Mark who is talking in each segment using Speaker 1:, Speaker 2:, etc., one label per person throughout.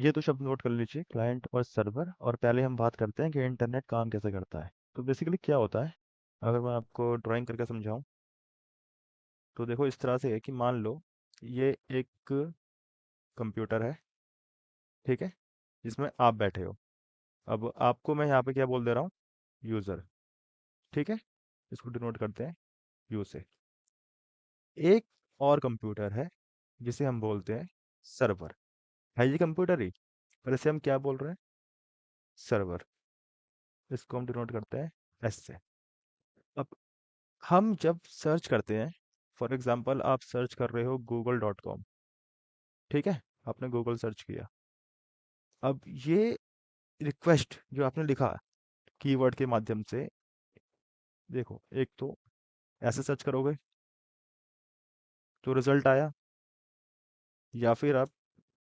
Speaker 1: ये तो शब्द नोट कर लीजिए, क्लाइंट और सर्वर। और पहले हम बात करते हैं कि इंटरनेट काम कैसे करता है। तो बेसिकली क्या होता है, अगर मैं आपको ड्राइंग करके समझाऊं तो देखो इस तरह से है कि मान लो ये एक कंप्यूटर है, ठीक है, जिसमें आप बैठे हो। अब आपको मैं यहाँ पे क्या बोल दे रहा हूँ, यूज़र, ठीक है। इसको डिनोट करते हैं यू से। एक और कंप्यूटर है जिसे हम बोलते हैं सर्वर। है ये कंप्यूटर ही, पर इसे हम क्या बोल रहे हैं, सर्वर। इसको हम डिनोट करते हैं एस से। अब हम जब सर्च करते हैं, फॉर एग्जांपल आप सर्च कर रहे हो google.com, ठीक है, आपने गूगल सर्च किया। अब ये रिक्वेस्ट जो आपने लिखा कीवर्ड के माध्यम से, देखो एक तो ऐसे सर्च करोगे तो रिजल्ट आया, या फिर आप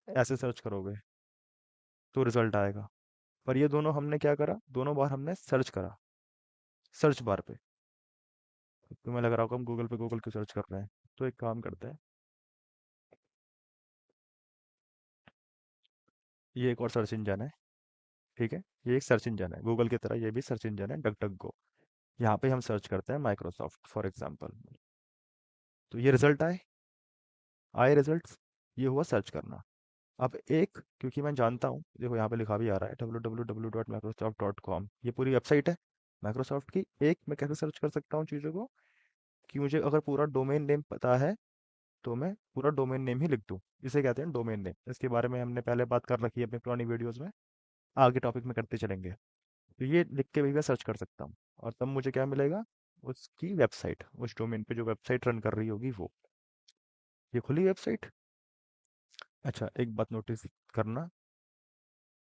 Speaker 1: ऐसे सर्च करोगे तो रिजल्ट आएगा। पर ये दोनों हमने क्या करा, दोनों बार हमने सर्च करा सर्च बार पे। तुम्हें लग रहा होगा हम गूगल पे गूगल क्यों सर्च कर रहे हैं, तो एक काम करते हैं, ये एक और सर्च इंजन है, ठीक है। ये एक सर्च इंजन है गूगल की तरह, ये भी सर्च इंजन है, डक डक गो। यहाँ पे हम सर्च करते हैं माइक्रोसॉफ्ट फॉर एग्जांपल, तो ये रिजल्ट आए, आए रिजल्ट्स। ये हुआ सर्च करना। अब एक, क्योंकि मैं जानता हूँ, देखो यहाँ पे लिखा भी आ रहा है www.microsoft.com, ये पूरी वेबसाइट है माइक्रोसॉफ्ट की। एक मैं कैसे सर्च कर सकता हूँ चीज़ों को, कि मुझे अगर पूरा डोमेन नेम पता है तो मैं पूरा डोमेन नेम ही लिख दूँ। इसे कहते हैं डोमेन नेम। इसके बारे में हमने पहले बात कर रखी है अपनी पुरानी वीडियोज़ में, आगे टॉपिक में करते चलेंगे। तो ये लिख के भी मैं सर्च कर सकता हूँ, और तब मुझे क्या मिलेगा, उसकी वेबसाइट, उस डोमेन पे जो वेबसाइट रन कर रही होगी वो। ये खुली वेबसाइट। अच्छा एक बात नोटिस करना,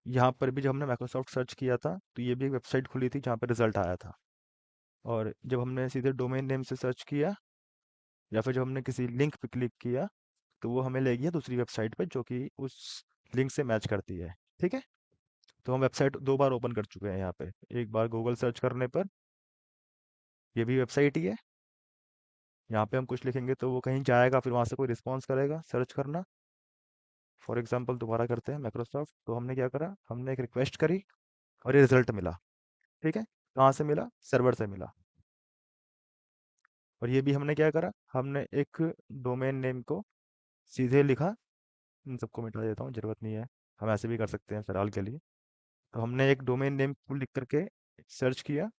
Speaker 1: यहाँ पर भी जब हमने माइक्रोसॉफ्ट सर्च किया था तो ये भी एक वेबसाइट खुली थी जहाँ पे रिजल्ट आया था। और जब हमने सीधे डोमेन नेम से सर्च किया, या फिर जब हमने किसी लिंक पे क्लिक किया, तो वो हमें ले गया दूसरी वेबसाइट पे जो कि उस लिंक से मैच करती है, ठीक है। तो हम वेबसाइट दो बार ओपन कर चुके हैं यहाँ पे। एक बार गूगल सर्च करने पर, ये भी वेबसाइट ही है, यहाँ पे हम कुछ लिखेंगे तो वो कहीं जाएगा, फिर वहां से कोई रिस्पॉन्स करेगा, सर्च करना। फॉर एग्जाम्पल दोबारा करते हैं माइक्रोसॉफ्ट, तो हमने क्या करा, हमने एक रिक्वेस्ट करी और ये रिजल्ट मिला, ठीक है। कहाँ से मिला, सर्वर से मिला। और ये भी हमने क्या करा, हमने एक डोमेन नेम को सीधे लिखा। इन सबको मिटा देता हूँ, जरूरत नहीं है, हम ऐसे भी कर सकते हैं फिलहाल के लिए। तो हमने एक डोमेन नेम को लिख करके सर्च किया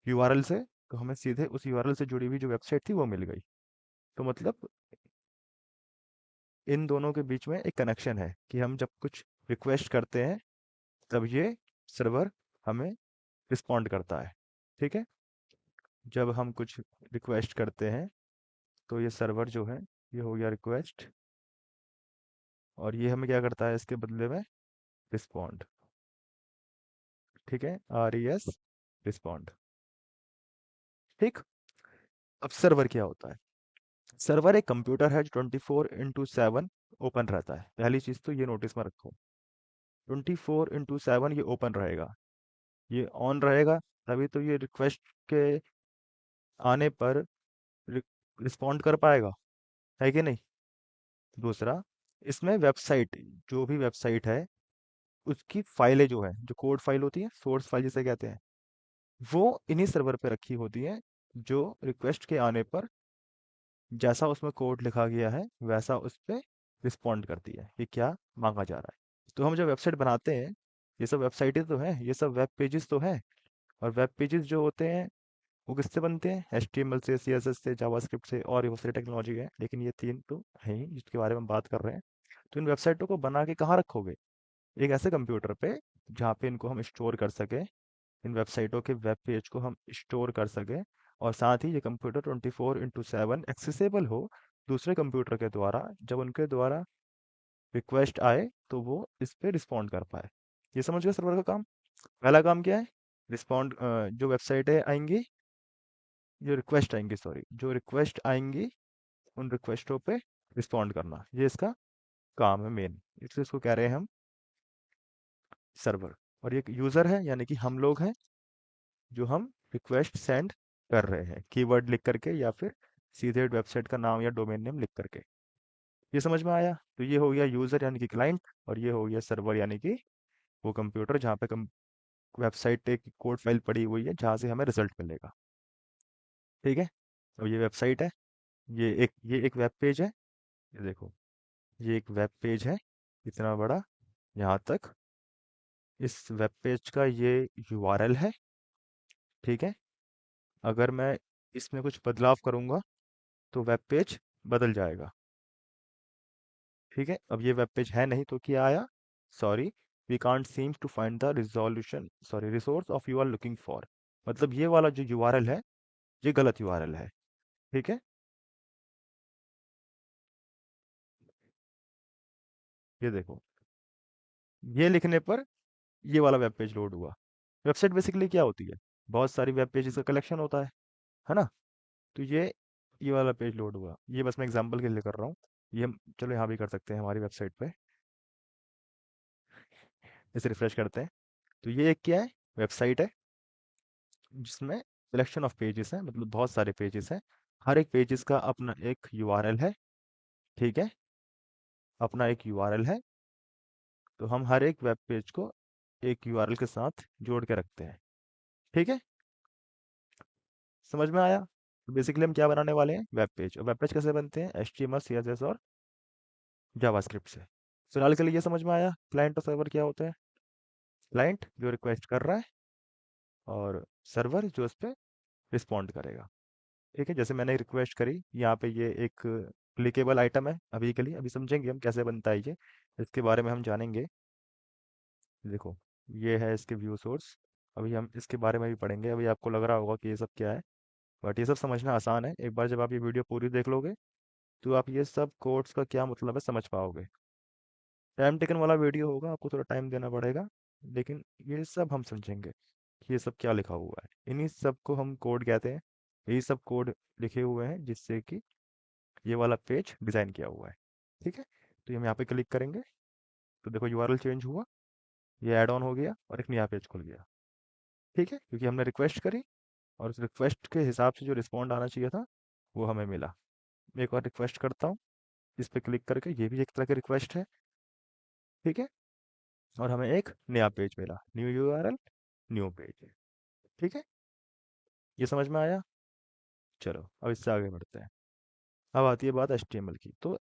Speaker 1: यूआरएल से, तो हमें सीधे उस यूआरएल से जुड़ी हुई जो वेबसाइट थी वो मिल गई। तो मतलब इन दोनों के बीच में एक कनेक्शन है कि हम जब कुछ रिक्वेस्ट करते हैं तब ये सर्वर हमें रिस्पॉन्ड करता है, ठीक है। जब हम कुछ रिक्वेस्ट करते हैं तो ये सर्वर जो है, ये हो गया रिक्वेस्ट, और ये हमें क्या करता है इसके बदले में, रिस्पॉन्ड, ठीक है, RES, रिस्पॉन्ड, ठीक। अब सर्वर क्या होता है, सर्वर एक कंप्यूटर है जो 24/7 ओपन रहता है। पहली चीज तो ये नोटिस में रखो, 24/7 ये ओपन रहेगा, ये ऑन रहेगा, तभी तो ये रिक्वेस्ट के आने पर रिस्पॉन्ड कर पाएगा, है कि नहीं। दूसरा, इसमें वेबसाइट, जो भी वेबसाइट है उसकी फाइलें जो है, जो कोड फाइल होती है, सोर्स फाइल जिसे कहते हैं, वो इन्हीं सर्वर पे रखी होती है, जो रिक्वेस्ट के आने पर जैसा उसमें कोड लिखा गया है वैसा उस पे रिस्पॉन्ड करती है कि क्या मांगा जा रहा है। तो हम जब वेबसाइट बनाते हैं, ये सब वेबसाइटें तो हैं, ये सब वेब पेजेस तो हैं। और वेब पेजेस जो होते हैं वो किससे बनते हैं, HTML से, CSS से, जावास्क्रिप्ट से, और ये बहुत सारी टेक्नोलॉजी है, लेकिन ये तीन तो है ही जिसके बारे में बात कर रहे हैं। तो इन वेबसाइटों को बना के कहाँ रखोगे, एक ऐसे कंप्यूटर पे जहाँ पे इनको हम स्टोर कर सके, इन वेबसाइटों के वेब पेज को हम स्टोर कर सकें। और साथ ही ये कंप्यूटर 24/7 एक्सेसिबल हो दूसरे कंप्यूटर के द्वारा, जब उनके द्वारा रिक्वेस्ट आए तो वो इस पे रिस्पॉन्ड कर पाए। ये समझ गए सर्वर का काम। पहला काम क्या है, रिस्पॉन्ड, जो वेबसाइटें आएंगी, जो रिक्वेस्ट आएंगी, सॉरी, जो रिक्वेस्ट आएंगी उन रिक्वेस्टों पे रिस्पॉन्ड करना, ये इसका काम है मेन। इसलिए इसको कह रहे हैं हम सर्वर। और ये यूज़र है, यानी कि हम लोग हैं, जो हम रिक्वेस्ट सेंड कर रहे हैं कीवर्ड लिख करके, या फिर सीधे वेबसाइट का नाम या डोमेन नेम लिख करके। ये समझ में आया? तो ये हो गया यूजर यानी कि क्लाइंट, और ये हो गया सर्वर यानी कि वो कंप्यूटर जहाँ पे वेबसाइट एक कोड फाइल पड़ी हुई है जहाँ से हमें रिजल्ट मिलेगा। ठीक है, तो ये वेबसाइट है, ये एक वेब पेज है। ये देखो, ये एक वेब पेज है इतना बड़ा, यहाँ तक। इस वेब पेज का ये यूआरएल है। ठीक है, अगर मैं इसमें कुछ बदलाव करूँगा तो वेब पेज बदल जाएगा। ठीक है, अब ये वेब पेज है नहीं तो क्या आया? Sorry, we can't seems to find the resolution sorry resource of you are looking for. मतलब ये वाला जो यूआरएल है, ये गलत यूआरएल है। ठीक है, ये देखो, ये लिखने पर ये वाला वेब पेज लोड हुआ। वेबसाइट बेसिकली क्या होती है? बहुत सारी वेब पेजेस का कलेक्शन होता है ना? तो ये वाला पेज लोड हुआ, ये बस मैं एग्जांपल के लिए कर रहा हूँ। ये हम चलो यहाँ भी कर सकते हैं हमारी वेबसाइट पे। इसे रिफ्रेश करते हैं, तो ये एक क्या है? वेबसाइट है जिसमें कलेक्शन ऑफ पेजेस हैं, मतलब बहुत सारे पेजेस हैं। हर एक पेजेस का अपना एक यूआरएल है। ठीक है, अपना एक यूआरएल है। तो हम हर एक वेब पेज को एक यूआरएल के साथ जोड़ के रखते हैं। ठीक है, समझ में आया? तो बेसिकली हम क्या बनाने वाले हैं? Web page. और वेब पेज कैसे बनते हैं? एचटीएमएल, सीएसएस और जावास्क्रिप्ट से। फिलहाल के लिए ये समझ में आया क्लाइंट और सर्वर क्या होता है? क्लाइंट जो रिक्वेस्ट कर रहा है, और सर्वर जो उस पर रिस्पॉन्ड करेगा। ठीक है, जैसे मैंने रिक्वेस्ट करी, यहाँ पे ये एक क्लिकेबल आइटम है अभी के लिए, अभी समझेंगे हम कैसे बनता है ये, इसके बारे में हम जानेंगे। देखो, ये है इसके व्यू सोर्स। अभी हम इसके बारे में भी पढ़ेंगे। अभी आपको लग रहा होगा कि ये सब क्या है, बट ये सब समझना आसान है। एक बार जब आप ये वीडियो पूरी देख लोगे तो आप ये सब कोड्स का क्या मतलब है समझ पाओगे। टाइम टेकन वाला वीडियो होगा, आपको थोड़ा टाइम देना पड़ेगा, लेकिन ये सब हम समझेंगे कि ये सब क्या लिखा हुआ है। इन्हीं सब को हम कोड कहते हैं। यही सब कोड लिखे हुए हैं जिससे कि ये वाला पेज डिज़ाइन किया हुआ है। ठीक है, तो हम यहाँ पे क्लिक करेंगे तो देखो यूआरएल चेंज हुआ, ये ऐड ऑन हो गया और एक नया पेज खुल गया। ठीक है, क्योंकि हमने रिक्वेस्ट करी और उस रिक्वेस्ट के हिसाब से जो रिस्पॉन्ड आना चाहिए था वो हमें मिला। मैं एक और रिक्वेस्ट करता हूँ, इस पे क्लिक करके, ये भी एक तरह की रिक्वेस्ट है। ठीक है, और हमें एक नया पेज मिला, न्यू यूआरएल, न्यू पेज। ठीक है, ये समझ में आया? चलो अब इससे आगे बढ़ते हैं। अब आती है बात एचटीएमएल की। तो